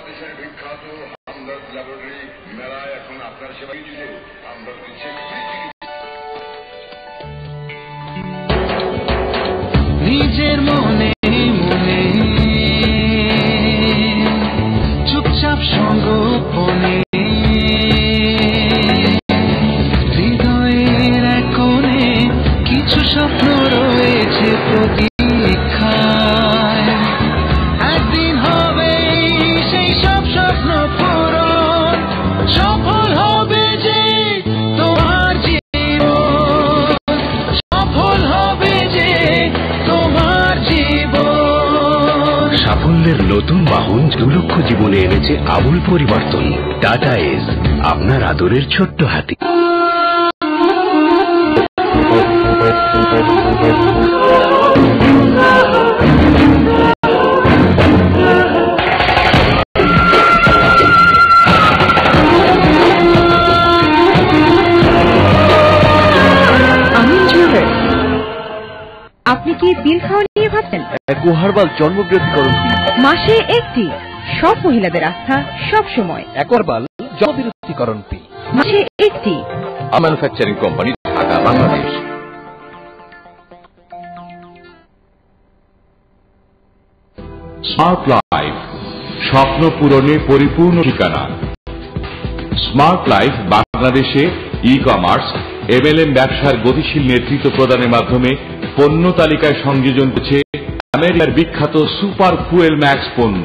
বাংলাদেশের বিখ্যাত হামদর্দ ল্যাবরেটরি মেলায় এখন আপনার সেবায় হামদর্দ দিচ্ছে নিজের মনে মনে চুপচাপ সঙ্গোপনে হৃদয়ের এক কোণে কিছু স্বপ্ন রয়েছে প্রতীক্ষায়। একদিন হবে সেই সব স্বপ্ন পূরণ, সফল হবে যে তোমার জীবন, সফল হবে যে তোমার জীবন। সাফল্যের নতুন বাহন 2 লক্ষ জীবনে এনেছে আমূল পরিবর্তন। টাটা এস, আপনার আদরের ছোট্ট হাতি। আপনি কি পিল খাওয়া নিয়ে ভাবছেন? একোহার্বাল জন্মবিরতিকরণ পিল, মাসে একটি, সব মহিলাদের আস্থা সব সময়। একোহার্বাল জন্মবিরতিকরণ পিল, মাসে একটি। Manufacturing company, Dhaka, Bangladesh. Smart life, স্বপ্ন পূরণে পরিপূর্ণ ঠিকানা। স্মার্ট লাইফ বাংলাদেশে ই-কমার্স, MLM ব্যবসার গতিশীল নেতৃত্ব প্রদানের মাধ্যমে পণ্য তালিকায় সংযোজন করেছে আমেরিকার বিখ্যাত সুপার ফুয়েল ম্যাক্স পণ্য,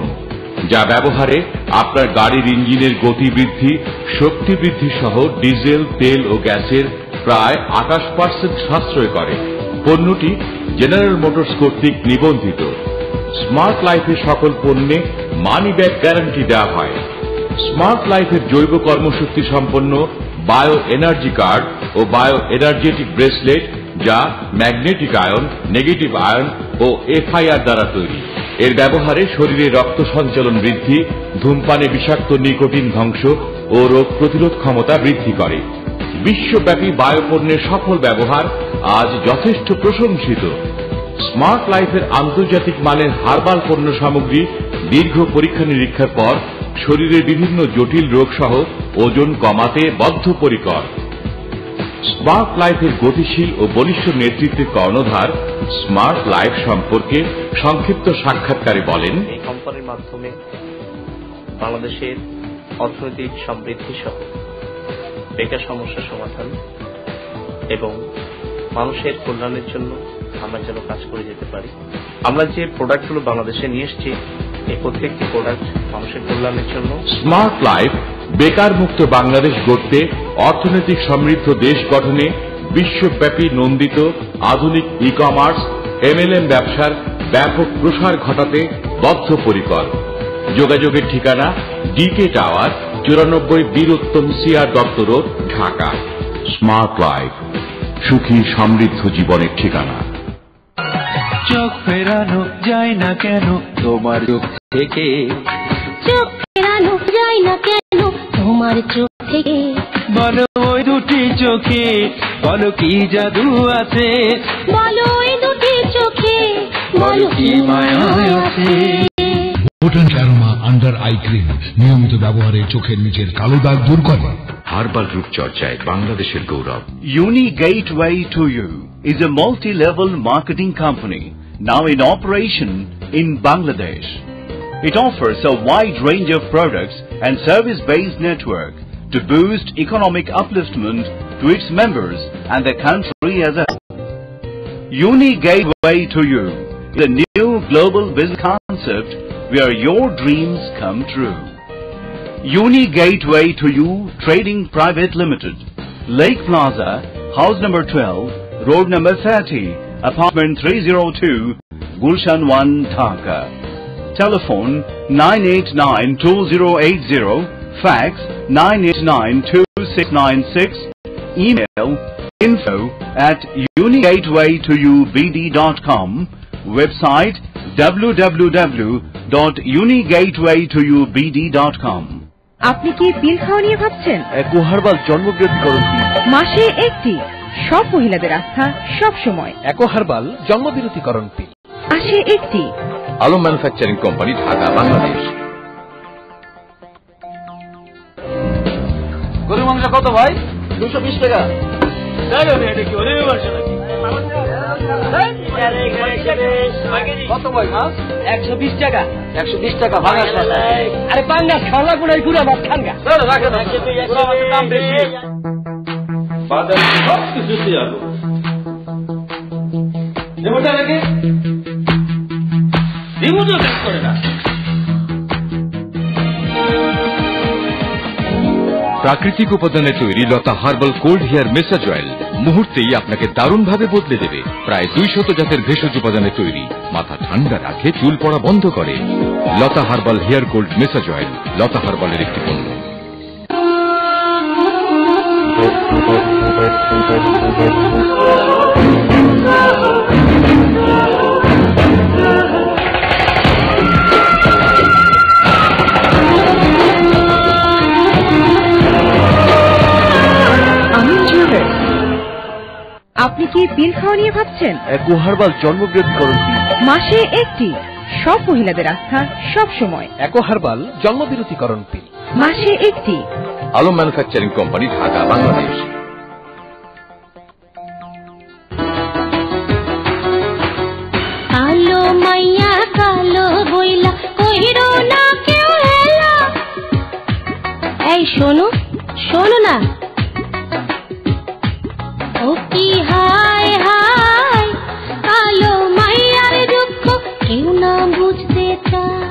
যা ব্যবহারে আপনার গাড়ির ইঞ্জিনের গতি বৃদ্ধি, শক্তি বৃদ্ধি সহ ডিজেল, তেল ও গ্যাসের প্রায় 28% সাশ্রয় করে। পণ্যটি জেনারেল মোটরস কর্তৃক নিবন্ধিত। স্মার্ট লাইফের সকল পণ্যে মানি ব্যাক গ্যারান্টি দেওয়া হয়। স্মার্ট লাইফের জৈব কর্মশক্তি সম্পন্ন বায়ো এনার্জি কার্ড ও বায়ো এনার্জেটিক ব্রেসলেট, যা ম্যাগনেটিক আয়ন, নেগেটিভ আয়ন ও FIR দ্বারা তৈরি। এর ব্যবহারে শরীরে রক্ত সঞ্চালন বৃদ্ধি, ধূমপানে বিষাক্ত নিকোটিন ধ্বংস ও রোগ প্রতিরোধ ক্ষমতা বৃদ্ধি করে। বিশ্বব্যাপী বায়োপণ্যের সফল ব্যবহার আজ যথেষ্ট প্রশংসিত। স্মার্ট লাইফের আন্তর্জাতিক মানের হার্বাল পণ্য সামগ্রী দীর্ঘ পরীক্ষা নিরীক্ষার পর শরীরের বিভিন্ন জটিল রোগ সহ ওজন কমাতে বদ্ধপরিকর। স্মার্ট লাইফের গতিশীল ও বলিষ্ঠ নেতৃত্বের কর্ণধার স্মার্ট লাইফ সম্পর্কে সংক্ষিপ্ত সাক্ষাৎকারে বলেন, এই কোম্পানির মাধ্যমে বাংলাদেশের অর্থনৈতিক সমৃদ্ধি সহ বেকার সমস্যার সমাধান এবং মানুষের কল্যাণের জন্য আমরা যেন কাজ করে যেতে পারি। আমরা যে প্রোডাক্টগুলো বাংলাদেশে নিয়ে এসেছি, এই প্রত্যেকটি প্রোডাক্ট মানুষের কল্যাণের জন্য। স্মার্ট লাইফ বেকার মুক্ত বাংলাদেশ গড়তে, অর্থনৈতিক সমৃদ্ধ দেশ গঠনে বিশ্বব্যাপী নন্দিত আধুনিক ই-কমার্স, MLM ব্যবসার ব্যাপক প্রসার ঘটাতে বদ্ধপরিকর। যোগাযোগের ঠিকানা DK tower, 94 Bir Uttom CR Dutta road, Dhaka. Smart life, সুখী সমৃদ্ধ জীবনের ঠিকানা। চোখ ফেরানো যায় না কেন তোমার চোখ থেকে, চোখ ফেরানো যায় না কেন তোমার চোখ থেকে। বলো ওই দুটি চোখে, বলো কি জাদু আছে, বলো ওই দুটি চোখে, বলো কি মায়া আছে। Potent aroma under eye cream নিয়মিত ব্যবহারে চোখের নিচের কালো দাগ দূর করে। হার্বাল রূপচর্চায় বাংলাদেশের গৌরব। Uni Gateway to You is a multi-level marketing company now in operation in Bangladesh. It offers a wide range of products and service-based network to boost economic upliftment to its members and the country as a whole. Uni Gateway to You is a new global business concept where your dreams come true. Uni Gateway to You Trading Private Limited, Lake Plaza, House number 12, Road number 30, Apartment 302, Gulshan 1, Dhaka. Telephone 989-2080, fax 989-2696, email info@unigatewaytoyoubd.com, website www.unigatewaytoyoubd.com. আপনি কি পিল খাওয়া নিয়ে ভাবছেন? একোহার্বাল জন্মবিরতিকরণ pill, মাসে একটি, সব মহিলাদের আস্থা সব সময়। একোহার্বাল জন্মবিরতিকরণ পিল, মাসে একটি। Alam manufacturing company, Dhaka, Bangladesh. এটা কত ভাই? 220 টাকা। কত ভাই মাছ? 120 টাকা। 120 টাকা ভাঙা। আরে পাঙ্গাস খাওয়া কোন পুরা ভাত খানগা। রাখেন দাম বেশি। বাজার সব কিছুতে আলো। দেবটা নাকি? রিমোটও কাজ করে না। প্রাকৃতিক উপাদানে তৈরি লতা হার্বাল কোল্ড হেয়ার মেসাজ অয়েল মুহূর্তেই আপনাকে দারুণভাবে বদলে দেবে। প্রায় 200 জাতের ভেষজ উপাদানে তৈরি, মাথা ঠান্ডা রাখে, চুল পড়া বন্ধ করে। লতা হার্বাল হেয়ার কোল্ড মেসাজ অয়েল লতা হার্বালের একটি পণ্য। আপনি কি পিল খাওয়া নিয়ে ভাবছেন? একো হার্বাল জন্মবৃদ্ধিকরণ পিল, মাসে একটি, সব মহিলাদের আস্থা সব সময়। একো হার্বাল জন্মবিরতিকরণ পিল, মাসে একটি। Alam manufacturing company, Dhaka, Bangladesh. কালো মাইয়া কালো বইলা কইরো না কেউ হেলা। এই শোনো শোনো না, ও কি হায় হায় কালো মাইয়ার দুঃখ কেউ না বুঝতে চায়।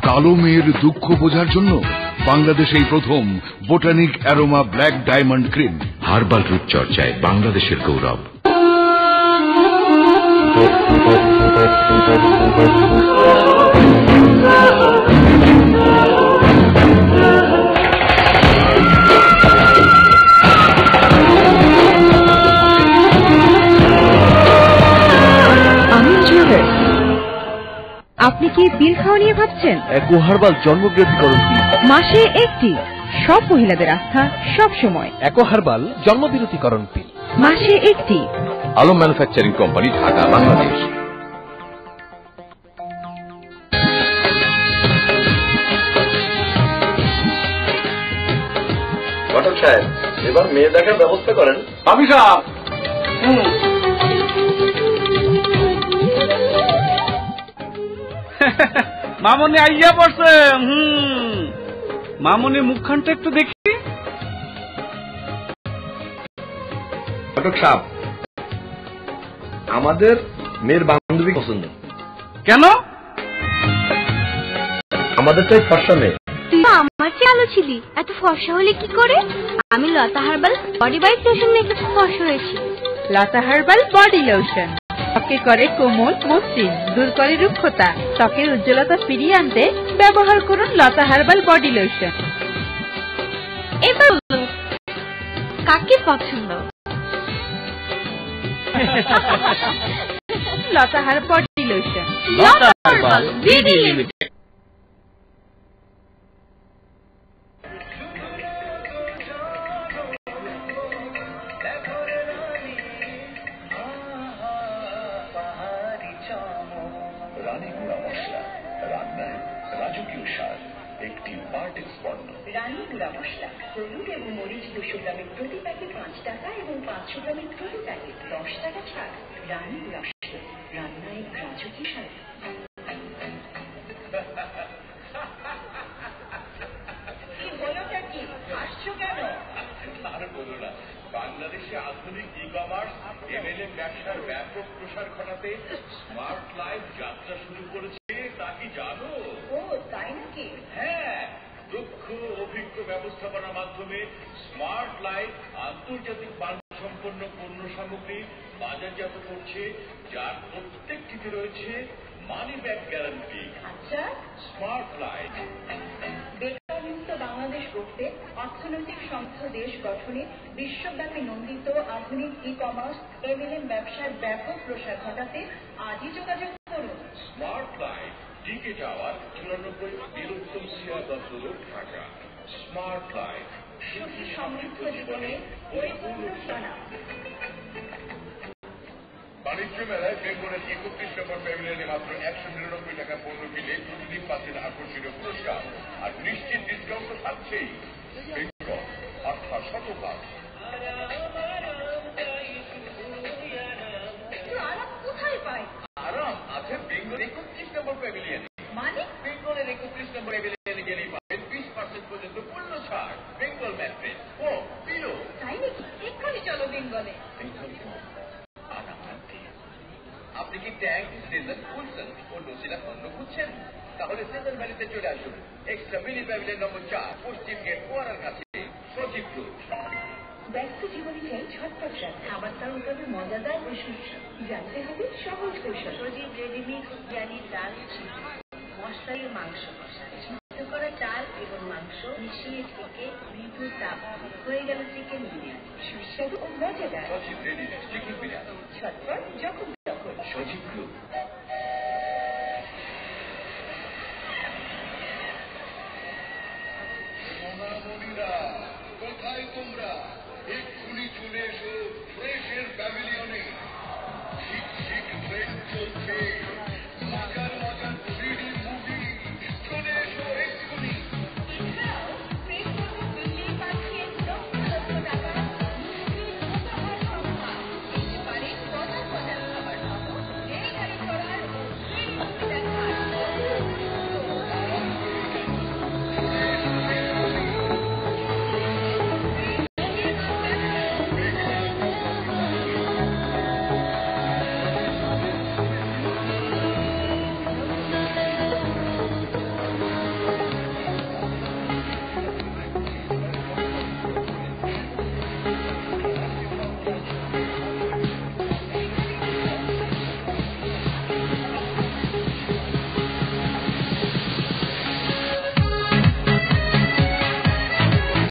কালো মেয়ের দুঃখ বোঝার জন্য বাংলাদেশেই প্রথম botanic aroma black diamond cream. Herbal রূপচর্চায় বাংলাদেশের গৌরব। আপনি কি পিল খাওয়া নিয়ে ভাবছেন? একো হার্বাল জন্মবৃদ্ধিকরণ পিল, মাসে একটি, সব মহিলাদের আস্থা সব সময়। একো হার্বাল জন্মবিরতিকরণ পিল, মাসে একটি। Alam manufacturing company, Dhaka, Bangladesh. ঘটক সাহেব, এবার মেয়ে দেখার ব্যবস্থা করেন। আমি সাহেব। মামনি আইয়া পড়ছে। মামনি মুখখানটা একটু দেখি। ঘটক সাহেব, আমাদের মেয়ের বান্ধবী পছন্দ। কেন? আমাদের তাই ফর্সা মেয়ে। তুই আমার চেয়ে আলো ছিলি, এত ফর্সা হলে কি করে? আমি লতা হার্বাল বডি বাইট লোশন নিয়ে একটু ফর্সা হয়েছি। লতা হার্বাল বডি লোশন ত্বকে করে কোমল মসৃণ, দূর করে রুক্ষতা, ত্বকের উজ্জ্বলতা ফিরিয়ে আনতে ব্যবহার করুন লতা হার্বাল বডি লোশন। এবার কাকে পছন্দ? লতা হার্বাল বডি লোশন, লতা হার্বাল বিডি লিমিটেড। রানী গুঁড়া মশলা, হলুদ এবং মরিচ 200 গ্রামের প্রতি প্যাকেট 5 টাকা এবং 500 গ্রামের প্রতি প্যাকেট 10 টাকা ছাড়। রানী গুঁড়া মশলা, রান্নায় রাজকীয় স্বাদ। কি হলোটা কি? হাসছো কেন? আর বলো না, বাংলাদেশে আধুনিক ই কমার্স এমএলএম ব্যবসার ব্যাপক প্রসার ঘটাতে স্মার্ট লাইফ যাত্রা শুরু করেছে, তা কি জানো? ও তাই নাকি? হ্যাঁ, দক্ষ অভিজ্ঞ ব্যবস্থাপনার মাধ্যমে স্মার্ট লাইফ আন্তর্জাতিক মানসম্পন্ন পণ্য সামগ্রী বাজারজাত করছে, যার প্রত্যেকটিতে রয়েছে মানি ব্যাক গ্যারান্টি। আচ্ছা, স্মার্ট লাইফ বেকারমুক্ত বাংলাদেশ গড়তে, অর্থনৈতিক সমৃদ্ধ দেশ গঠনে বিশ্বব্যাপী নন্দিত আধুনিক ই কমার্স এমএলএম ব্যবসার ব্যাপক প্রসার ঘটাতে আজই যোগাযোগ করুন। স্মার্ট লাইফ, টিকে যাওয়ার 94 বীরুত্তম সিয়া দত্ত, ঢাকা। স্মার্ট লাইফ, সুখী সমৃদ্ধ জীবনে পরিপূর্ণ জানা। বাণিজ্য মেলায় বেঙ্গলের 31 নম্বর প্যাভিলিয়নে মাত্র 199 টাকা পণ্য কিনে প্রতিদিন পাচ্ছেন আকর্ষণীয় পুরস্কার আর নিশ্চিত ডিসকাউন্ট তো থাকছেই। বেঙ্গল অর্থাৎ শতভাগ। আরাম কোথায় পাই? আরাম আছে বেঙ্গল 31 নম্বর প্যাভিলিয়নে। মানে বেঙ্গলের 31 নম্বর প্যাভিলিয়নে গেলেই পাবেন 20% পর্যন্ত মূল্য ছাড়। বেঙ্গল ম্যাট্রেস ও পিলো। তাই নাকি? এক্ষুনি চলো বেঙ্গলে। আরাম আনতে আপনি কি ট্যাগ, সিজন, উলসন ও নসিলা পণ্য খুঁজছেন? তাহলে সিজন ভ্যালিতে চলে আসুন। এক্সট্রা মিনি প্যাভিলিয়ন নম্বর 4, পশ্চিম গেট ফোয়ারার কাছে, সজীব গ্রুপ। ব্যস্ত জীবনে চাই ঝটপট স্বাদ, খাবার তার উপরে মজাদার ও সুস্বাদু। জানতে হবে সহজ কৌশল। সজীব রেডিমিক্স বিরিয়ানি, ডাল, চিকেন, মশলাই ও মাংস কষা, সিদ্ধ করা চাল এবং মাংস মিশিয়ে থেকে মৃদু তাপ হয়ে গেল চিকেন বিরিয়ানি, সুস্বাদু ও মজাদার। সজীব রেডিমিক্স চিকেন বিরিয়ানি, ঝটপট যখন তখন। সজীব গ্রুপ। কোথায় তোমরা? এক্ষুনি চলে এসো ফ্রেশের প্যাভিলিয়নে। ঠিক ট্রেন চলছে।